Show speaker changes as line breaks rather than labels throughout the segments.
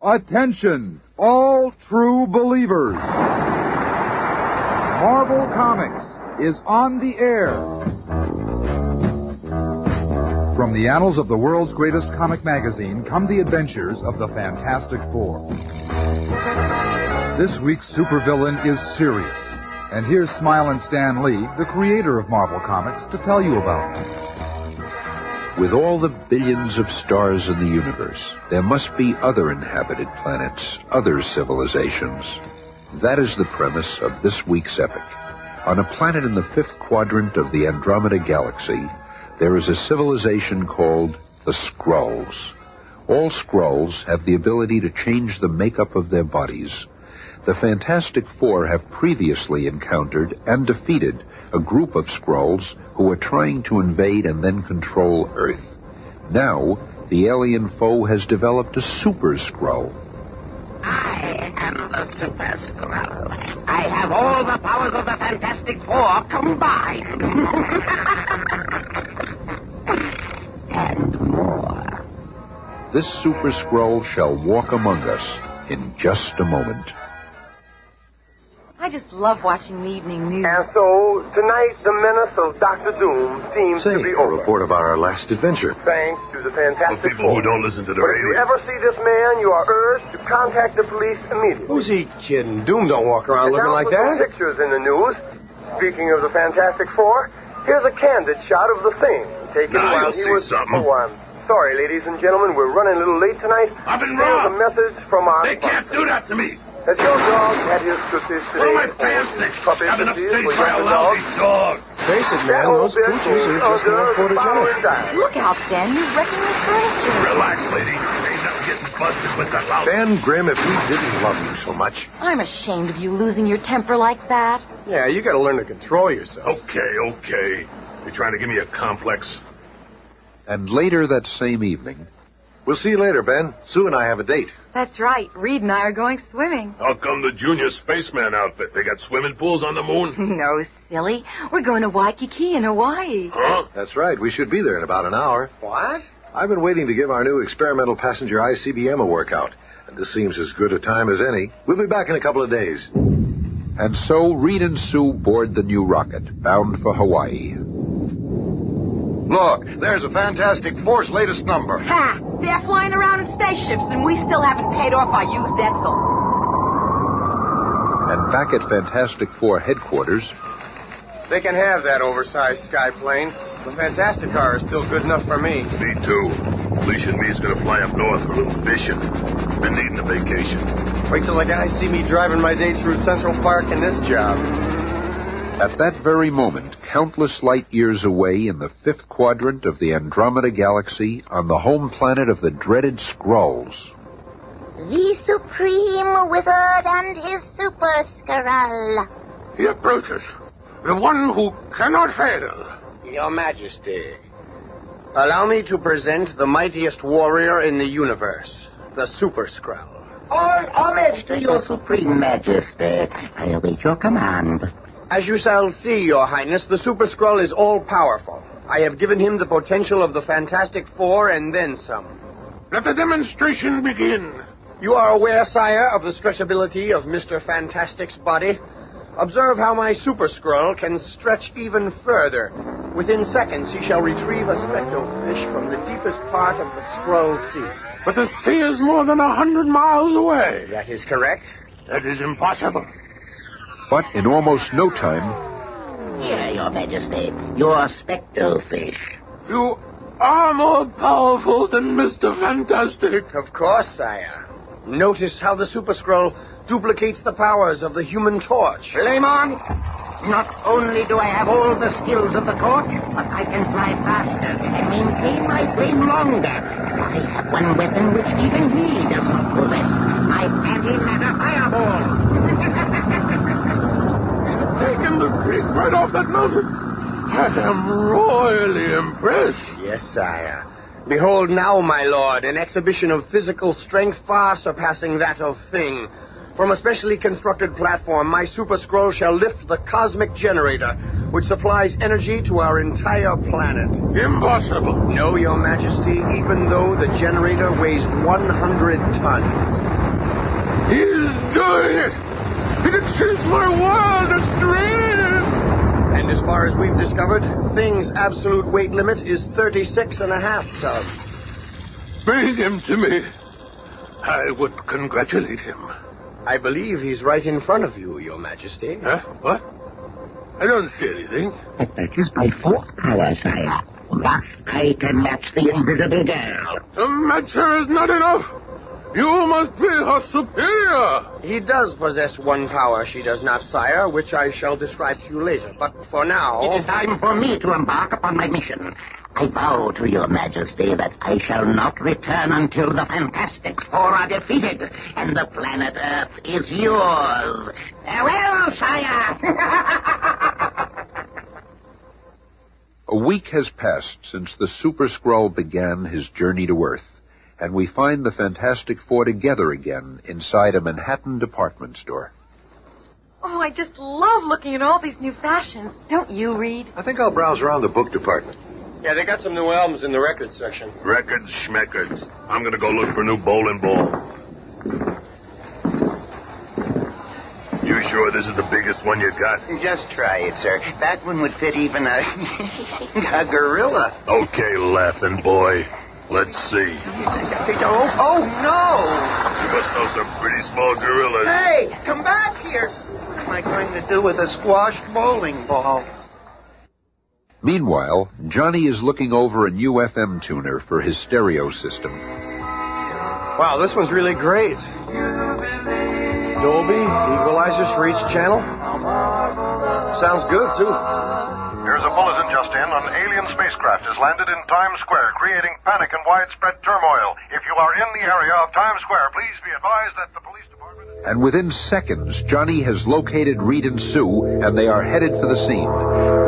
Attention, all true believers. Marvel Comics is on the air. From the annals of the world's greatest comic magazine come the adventures of the Fantastic Four. This week's supervillain is serious. And here's Smilin' Stan Lee, the creator of Marvel Comics, to tell you about him.
With all the billions of stars in the universe, there must be other inhabited planets, other civilizations. That is the premise of this week's epic. On a planet in the fifth quadrant of the Andromeda Galaxy, there is a civilization called the Skrulls. All Skrulls have the ability to change the makeup of their bodies. The Fantastic Four have previously encountered and defeated a group of Skrulls who are trying to invade and then control Earth. Now, the alien foe has developed a superskrull.
I am the superskrull. I have all the powers of the Fantastic Four combined. And more.
This superskrull shall walk among us in just a moment.
I just love watching the evening news.
And so, tonight, the menace of Dr. Doom seems to be over.
A report about our last adventure.
Thanks to the Fantastic
people
Four.
who don't listen to the
But if you
radio.
ever see this man, you are urged to contact the police immediately.
Who's he kidding? Doom don't walk around looking like
Now, with
that.
some pictures in the news. Speaking of the Fantastic Four, here's a candid shot of the Thing taken
Now
while
you'll
he
see
was...
something.
Oh, I'm sorry, ladies and gentlemen, we're running a little late tonight.
I've been
Here's a
robbed.
message from our...
They can't do that to me.
That your dog had his cookies today.
What are my fans next?
Puppy
I've been
cookies
upstaged
for
by a
younger
lousy
dogs.
dog.
Face it,
That
man,
whole
those
bit
pooches are just more photogenic.
Look out, Ben. You're wrecking the furniture.
Relax, lady. Ain't nothing getting busted with that lousy.
Ben Grimm, if we didn't love you so much.
I'm ashamed of you losing your temper like that.
Yeah, you gotta learn to control yourself.
Okay. You're trying to give me a complex?
And later that same evening,
We'll see you later, Ben. Sue and I have a date.
That's right. Reed and I are going swimming.
How come the junior spaceman outfit? They got swimming pools on the moon?
No, silly. We're going to Waikiki in Hawaii.
Huh?
That's right. We should be there in about an hour.
What?
I've been waiting to give our new experimental passenger ICBM a workout. And this seems as good a time as any. We'll be back in a couple of days.
and so Reed and Sue board the new rocket, bound for Hawaii.
Look, there's a Fantastic Four's latest number.
Ha! They're flying around in spaceships, and we still haven't paid off our used Etzel.
And back at Fantastic Four headquarters...
They can have that oversized sky plane. The Fantastic car is still good enough for me.
Me too. Alicia and me's gonna fly up north for a little fishing. Been needing a vacation.
Wait till the guys see me driving my day through Central Park in this job.
At that very moment, countless light years away in the fifth quadrant of the Andromeda Galaxy, on the home planet of the dreaded Skrulls.
The Supreme Wizard and his superskrull.
He approaches. The one who cannot fail.
Your Majesty, allow me to present the mightiest warrior in the universe, the superskrull.
All homage to your Supreme Majesty. I await your command.
As you shall see, Your Highness, the superskrull is all-powerful. I have given him the potential of the Fantastic Four and then some.
Let the demonstration begin.
You are aware, sire, of the stretchability of Mr. Fantastic's body. Observe how my superskrull can stretch even further. Within seconds, he shall retrieve a spectrefish from the deepest part of the Skrull Sea.
But the sea is more than 100 miles away.
That is correct.
That is impossible.
But in almost no time...
Here, Your Majesty, your spectrefish.
You are more powerful than Mr. Fantastic.
Of course, sire. Notice how the superskrull duplicates the powers of the Human Torch.
Flame on! Not only do I have all the skills of the torch, but I can fly faster and maintain my flame longer. I have one weapon which even he does not possess. My anti-matter fireball.
Taken the creek right off that mountain. I am royally impressed.
Yes, sire. Behold now, my lord, an exhibition of physical strength far surpassing that of Thing. From a specially constructed platform, my superskrull shall lift the cosmic generator, which supplies energy to our entire planet.
Impossible.
No, Your Majesty, even though the generator weighs 100 tons.
He's doing it. It exceeds my wildest dreams.
And as far as we've discovered, Thing's absolute weight limit is 36.5 tons.
Bring him to me. I would congratulate him.
I believe he's right in front of you, Your Majesty.
Huh? What? I don't see anything.
That is my fourth power, sire. Thus I can match the invisible girl.
To match her is not enough. You must be her superior.
He does possess one power she does not, sire, which I shall describe to you later. But for now...
It is time for me to embark upon my mission. I vow to Your Majesty that I shall not return until the Fantastic Four are defeated and the planet Earth is yours. Farewell, sire!
A week has passed since the superskrull began his journey to Earth, and we find the Fantastic Four together again inside a Manhattan department store.
Oh, I just love looking at all these new fashions. Don't you, Reed?
I think I'll browse around the book department.
Yeah, they got some new albums in the records section.
Records, schmeckers. I'm going to go look for new bowling ball. You sure this is the biggest one you got?
Just try it, sir. That one would fit even a gorilla.
Okay, laughing boy. Let's see.
Oh, no!
You must know some pretty small gorillas.
Hey, come back here!
What am I going to do with a squashed bowling ball?
Meanwhile, Johnny is looking over a new FM tuner for his stereo system.
Wow, this one's really great. Dolby, equalizers for each channel. Sounds good, too.
Here's a bulletin just in. An alien spacecraft has landed in Times Square, creating panic and widespread turmoil. If you are in the area of Times Square, please be advised that the police department...
And within seconds, Johnny has located Reed and Sue, and they are headed for the scene.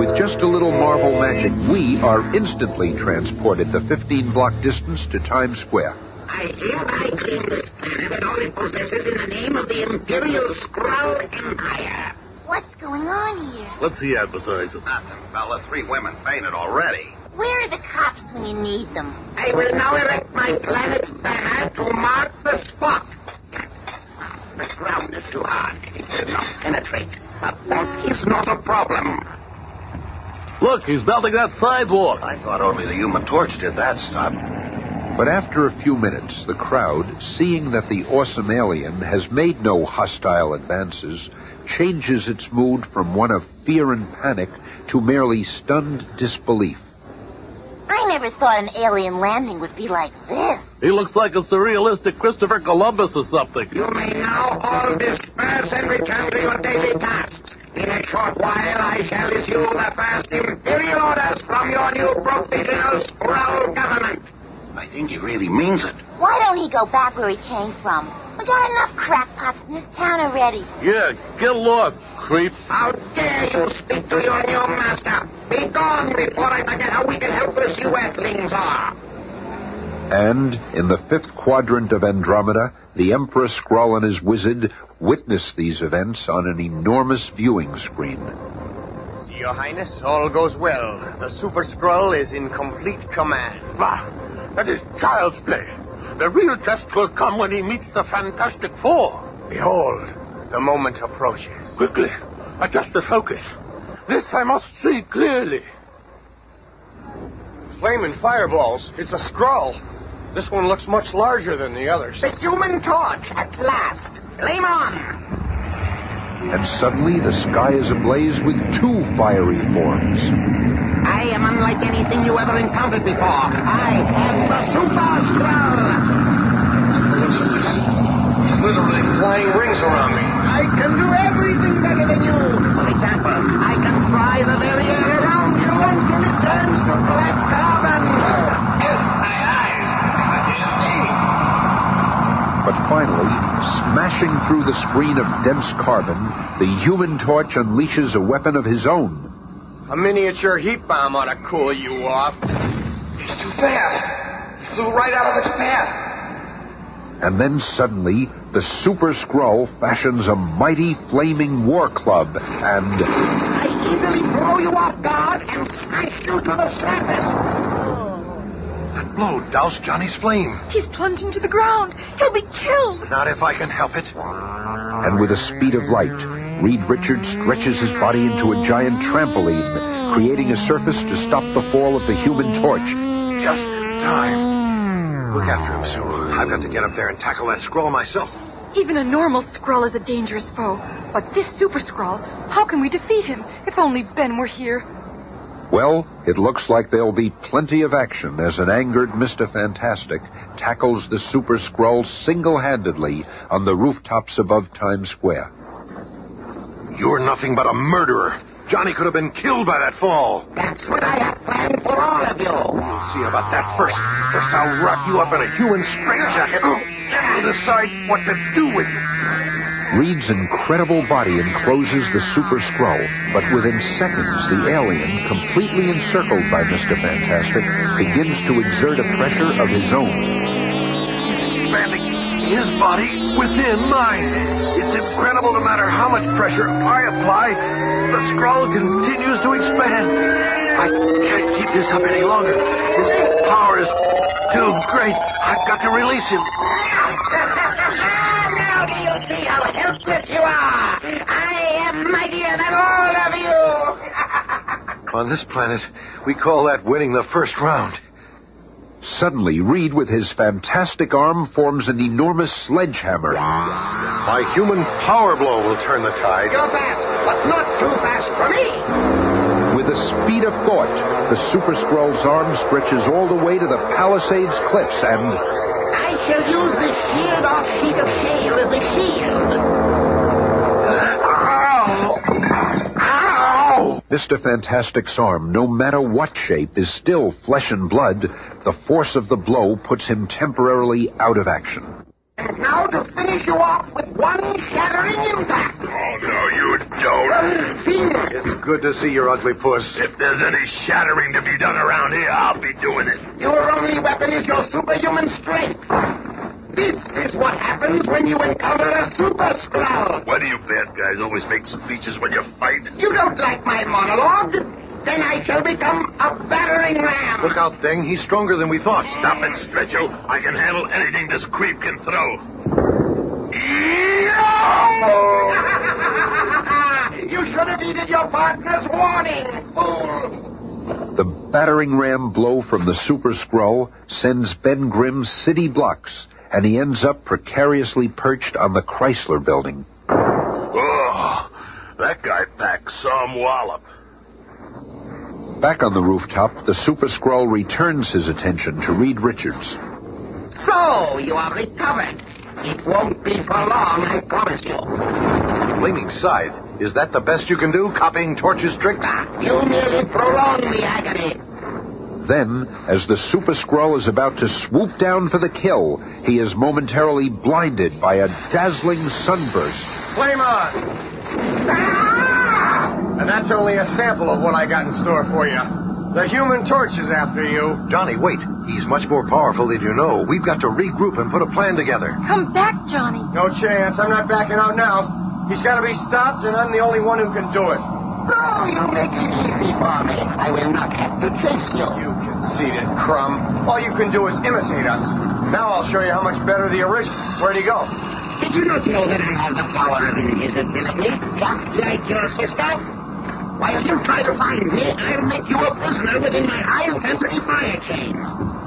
With just a little Marvel magic, we are instantly transported the 15-block distance to Times Square.
I hereby claim this planet and all it possesses in the name of the Imperial Skrull Empire.
What's going on here?
What's he advertising?
Nothing, fella. 3 women fainted already.
Where are the cops when you need them?
I will now erect my planet's banner to mark the spot. The ground is too hard. It will not penetrate. But that is not a problem.
Look, he's melting that sidewalk.
I thought only the Human Torch did that stuff.
But after a few minutes, the crowd, seeing that the awesome alien has made no hostile advances, changes its mood from one of fear and panic to merely stunned disbelief.
I never thought an alien landing would be like this.
He looks like a surrealistic Christopher Columbus or something.
You may now all disperse and return to your daily tasks. In a short while, I shall issue the first Imperial orders from your new provisional Skrull government.
I think he really means it.
Why don't he go back where he came from? We got enough crackpots in this town already.
Yeah, get lost, creep.
How dare you speak to your new master? Be gone before I forget how weak and helpless you Earthlings are.
And, in the 5th quadrant of Andromeda, the Emperor Skrull and his wizard witness these events on an enormous viewing screen.
See, Your Highness, all goes well. The superskrull is in complete command.
Bah, that is child's play. The real test will come when he meets the Fantastic Four.
Behold, the moment approaches.
Quickly, adjust the focus. This I must see clearly.
Flaming fireballs. It's a skrull. This one looks much larger than the others.
The Human Torch, at last. Flame on!
And suddenly the sky is ablaze with 2 fiery forms.
I am unlike anything you ever encountered before. I am the Super Skrull.
Literally flying rings around me.
I can do everything better than you. For example, I can fry the very air around you until it turns to black carbon. My eyes. I can't see.
But finally, smashing through the screen of dense carbon, the Human Torch unleashes a weapon of his own.
A miniature heat bomb ought to cool you off.
He's too fast. He flew right out of its path.
And then suddenly, the superskrull fashions a mighty flaming war club and...
I easily throw you off guard and smash you to the surface.
That blow doused Johnny's flame.
He's plunging to the ground. He'll be killed.
Not if I can help it.
And with the speed of light, Reed Richards stretches his body into a giant trampoline, creating a surface to stop the fall of the Human Torch.
Just in time. Look after him, Sue. I've got to get up there and tackle that scroll myself.
Even a normal Skrull is a dangerous foe. But this Super Skrull, how can we defeat him? If only Ben were here.
Well, it looks like there'll be plenty of action as an angered Mr. Fantastic tackles the superskrull single-handedly on the rooftops above Times Square.
You're nothing but a murderer. Johnny could have been killed by that fall.
That's what I have planned for all of you.
We'll see about that first. First, I'll wrap you up in a human straitjacket. Then we'll decide what to do with you.
Reed's incredible body encloses the superskrull, but within seconds, the alien, completely encircled by Mr. Fantastic, begins to exert a pressure of his own.
Expanding his body within mine. It's incredible. No matter how much pressure I apply, the Skrull continues to expand. I can't keep this up any longer. His power is too great. I've got to release him.
Now do you see how helpless you are? I am mightier than all of you.
On this planet, we call that winning the first round.
Suddenly, Reed, with his fantastic arm, forms an enormous sledgehammer.
My human power blow will turn the tide.
You're fast, but not too fast for me.
With the speed of thought, the superskrull's arm stretches all the way to the Palisades cliffs and...
I shall use this sheared-off sheet of shale as a shield.
Mr. Fantastic's arm, no matter what shape, is still flesh and blood. The force of the blow puts him temporarily out of action.
And now to finish you off with one shattering impact.
Oh, no, you don't.
It's good to see your ugly puss.
If there's any shattering to be done around here, I'll be doing it.
Your only weapon is your superhuman strength. This is what happens when you encounter a superskrull.
Why do you bad guys always make speeches when you fight?
You don't like my monologue? Then I shall become a battering ram.
Look out, Thing. He's stronger than we thought.
Stop it, Stretcho. I can handle anything this creep can throw.
You should have heeded your partner's warning, fool.
The battering ram blow from the superskrull sends Ben Grimm's city blocks, and he ends up precariously perched on the Chrysler building.
Oh, that guy packs some wallop.
Back on the rooftop, the superskrull returns his attention to Reed Richards.
So, you are recovered. It won't be for long, I promise you.
Flaming scythe. Is that the best you can do, copying Torch's tricks?
You merely prolong the agony.
Then, as the superskrull is about to swoop down for the kill, he is momentarily blinded by a dazzling sunburst.
Flame on! And that's only a sample of what I got in store for you. The Human Torch is after you.
Johnny, wait. He's much more powerful than you know. We've got to regroup and put a plan together.
Come back, Johnny.
No chance. I'm not backing out now. He's got to be stopped, and I'm the only one who can do it.
Oh, you make it easy for me. I will not have to chase you.
You conceited crumb. All you can do is imitate us. Now I'll show you how much better the original. Where'd he go?
Did you not know that I have the power of invisibility, just like your sister? While you try to find me, I'll make you a prisoner within my high-intensity fire chain.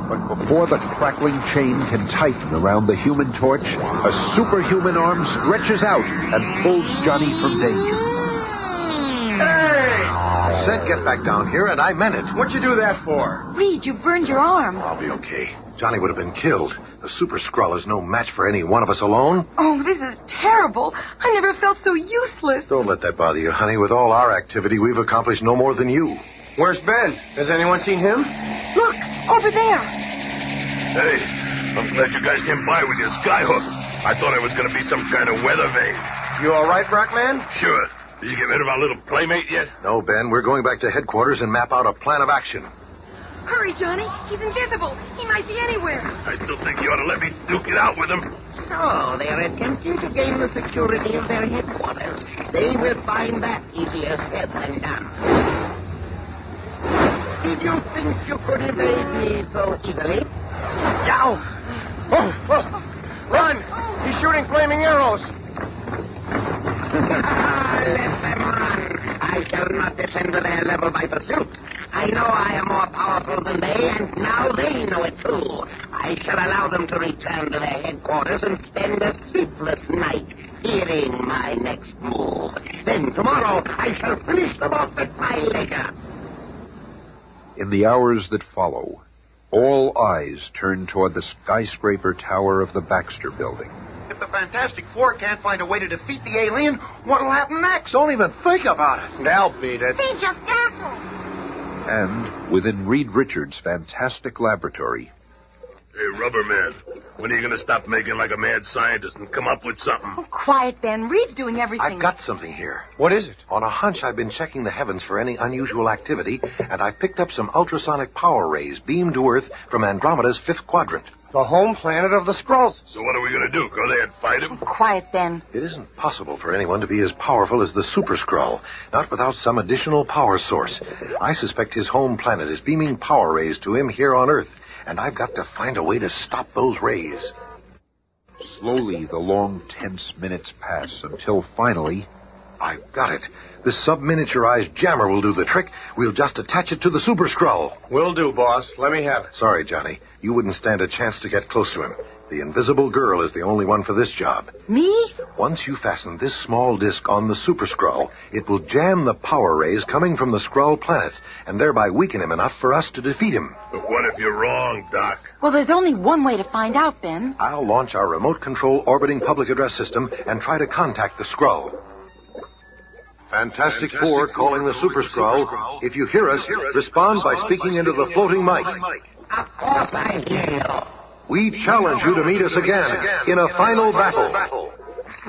But before the crackling chain can tighten around the Human Torch, a superhuman arm stretches out and pulls Johnny from danger.
Hey!
I said get back down here, and I meant it.
What'd you do that for?
Reed, you burned your arm.
I'll be okay. Johnny would have been killed. The superskrull is no match for any one of us alone.
Oh, this is terrible. I never felt so useless.
Don't let that bother you, honey. With all our activity, we've accomplished no more than you.
Where's Ben? Has anyone seen him?
Look, over there.
Hey, I'm glad you guys came by with your skyhook. I thought I was going to be some kind of weather vane.
You all right, Brackman?
Sure. Did you get rid of our little playmate yet?
No, Ben. We're going back to headquarters and map out a plan of action.
Hurry, Johnny. He's invisible. He might be anywhere.
I still think you ought to let me duke it out with him.
So, they are attempting to gain the security of their headquarters. They will find that easier said than done. Did you think you could evade me so easily?
Yow! Oh! Run! He's shooting flaming arrows.
Let them run. I shall not descend to their level by pursuit. I know I am more powerful than they, and now they know it too. I shall allow them to return to their headquarters and spend a sleepless night hearing my next move. Then tomorrow I shall finish them off at my leisure.
In the hours that follow, all eyes turn toward the skyscraper tower of the Baxter Building.
If the Fantastic Four can't find a way to defeat the alien, what'll happen next? Don't even think about it.
They'll beat it.
They just answered.
And within Reed Richards' fantastic laboratory,
Hey, Rubberman, when are you going to stop making like a mad scientist and come up with something?
Oh, quiet, Ben. Reed's doing everything.
I've got something here.
What is it?
On a hunch, I've been checking the heavens for any unusual activity, and I picked up some ultrasonic power rays beamed to Earth from Andromeda's fifth quadrant.
The home planet of the Skrulls.
So what are we going to do, go there and fight him?
Quiet, Ben.
It isn't possible for anyone to be as powerful as the superskrull, not without some additional power source. I suspect his home planet is beaming power rays to him here on Earth, and I've got to find a way to stop those rays.
slowly the long, tense minutes pass until finally...
I've got it. This sub-miniaturized jammer will do the trick. We'll just attach it to the superskrull.
Will do, boss. Let me have it.
Sorry, Johnny. You wouldn't stand a chance to get close to him. The invisible girl is the only one for this job.
Me?
Once you fasten this small disc on the superskrull, it will jam the power rays coming from the Skrull planet, and thereby weaken him enough for us to defeat him.
But what if you're wrong, Doc?
Well, there's only one way to find out, Ben.
I'll launch our remote control orbiting public address system and try to contact the Skrull. Fantastic Four calling the superskrull. If you hear us, respond by speaking into the floating mic.
Of course I hear you.
We challenge you to meet us again in a final battle.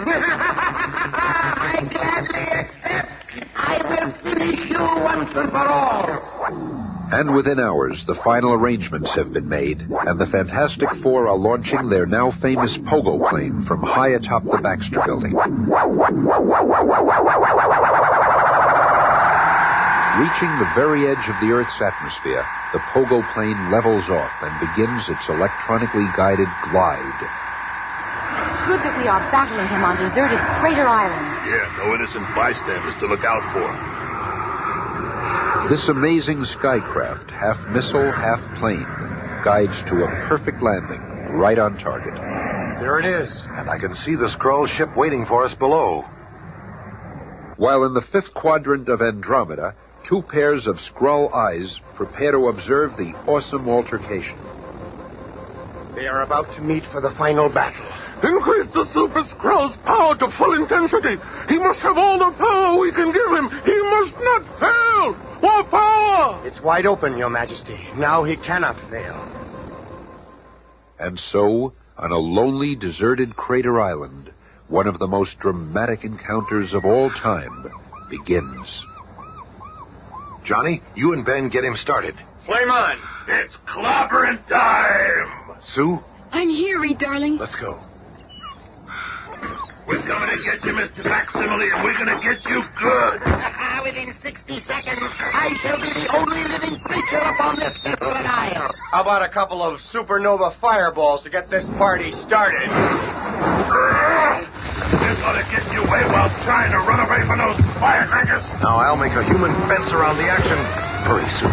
I gladly accept. I will finish you once and for all.
And within hours, the final arrangements have been made, and the Fantastic Four are launching their now famous pogo plane from high atop the Baxter Building. Reaching the very edge of the Earth's atmosphere, the pogo plane levels off and begins its electronically guided glide.
It's good that we are battling him on deserted Crater Island.
Yeah, no innocent bystanders to look out for.
This amazing skycraft, half missile, half plane, guides to a perfect landing, right on target.
There it is.
And I can see the Skrull ship waiting for us below.
While in the fifth quadrant of Andromeda, two pairs of Skrull eyes prepare to observe the awesome altercation.
They are about to meet for the final battle.
Increase the Super Skrull's power to full intensity. He must have all the power we can give him. He must not fail. More power!
It's wide open, Your Majesty. Now he cannot fail.
And so, on a lonely, deserted crater island, one of the most dramatic encounters of all time begins.
Johnny, you and Ben get him started.
Flame on.
It's clobbering time!
Sue,
I'm here, Reed, darling.
let's go.
We're coming to get you, Mr. Facsimile, and we're going to get you good.
Within 60 seconds, I shall be the only living creature upon this desolate isle.
How about a couple of supernova fireballs to get this party started?
This ought to get you away while trying to run away from those firecrackers.
Now I'll make a human fence around the action. Hurry, Sue.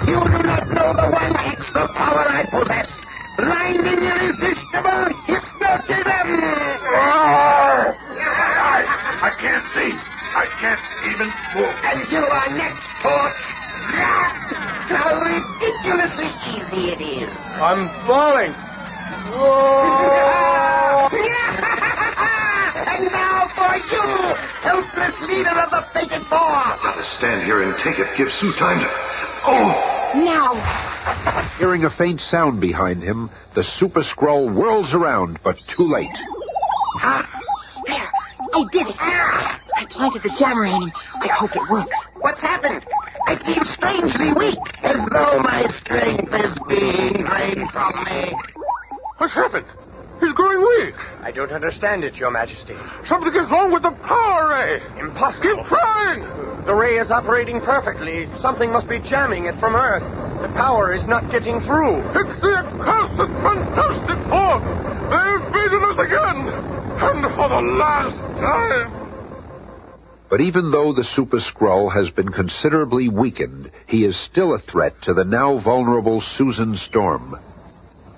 You do not know the one extra power I possess. Blinding, irresistible hypnotism!
I can't see. I can't even move.
And you are next, Torch. How ridiculously easy it is.
I'm falling.
And now for you, helpless leader of the fated four.
Gotta stand here and take it. Give Sue time to... Oh!
Now.
Hearing a faint sound behind him, the Super Skrull whirls around, but too late.
There. I did it. I planted the jammer in him. I hope it works.
What's happened? I feel strangely weak, as though my strength is being drained from me.
What's happened? He's growing weak.
I don't understand it, Your Majesty.
Something is wrong with the power ray.
Impossible.
Keep trying.
The ray is operating perfectly. Something must be jamming it from Earth. The power is not getting through.
It's the accursed Fantastic Four. They've beaten us again. And for the last time.
But even though the Super Skrull has been considerably weakened, he is still a threat to the now vulnerable Susan Storm.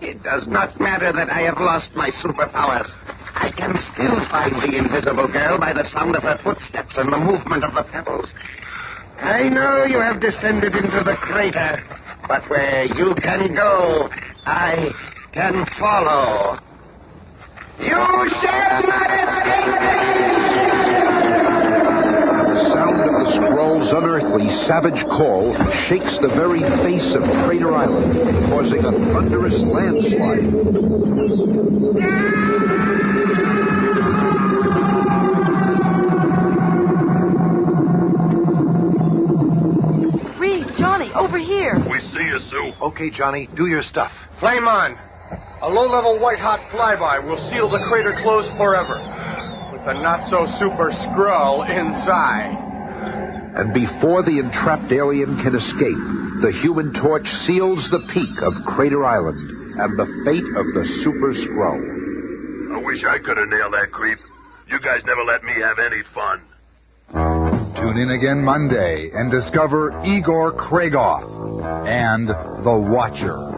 It does not matter that I have lost my superpowers. I can still find the invisible girl by the sound of her footsteps and the movement of the pebbles. I know you have descended into the crater, but where you can go, I can follow. You shall not escape!
The sound of the Skrull's unearthly, savage call shakes the very face of Crater Island, causing a thunderous landslide.
Reed, Johnny, over here.
We see you, Sue.
Okay, Johnny, do your stuff.
Flame on. A low-level white-hot flyby will seal the crater closed forever. With the not-so-super Skrull inside.
And before the entrapped alien can escape, the Human Torch seals the peak of Crater Island and the fate of the Super Skrull.
I wish I could have nailed that creep. You guys never let me have any fun.
Tune in again Monday and discover Igor Kragoff and The Watcher.